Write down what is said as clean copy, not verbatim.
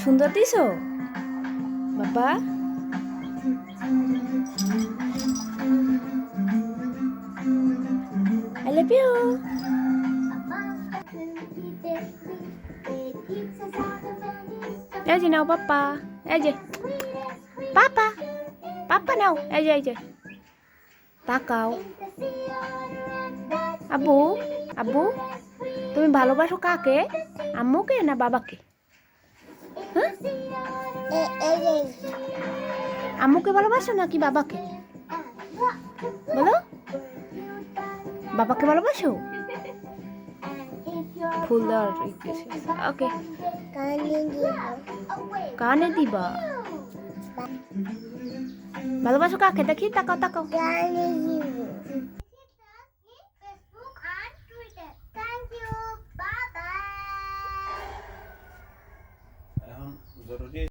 সুন্দর দিছো বাবা। I love you. এই যে নাও পাপ্পা, এই যে পাপা, পাপ্পা নাও, এই যে তাকাও। আব্বু, আব্বু তুমি ভালোবাসো কাকে, আম্মুকে না বাবাকে? হ্যাঁ, আম্মুকে ভালোবাসো নাকি বাবাকে? বলো, বাবাকে ভালোবাসো? ফুল দেওয়ার ওকে, কানে দিবা। ভালোবাসো কাকে দেখি, তাকাও তাকাও। এখন জরুরি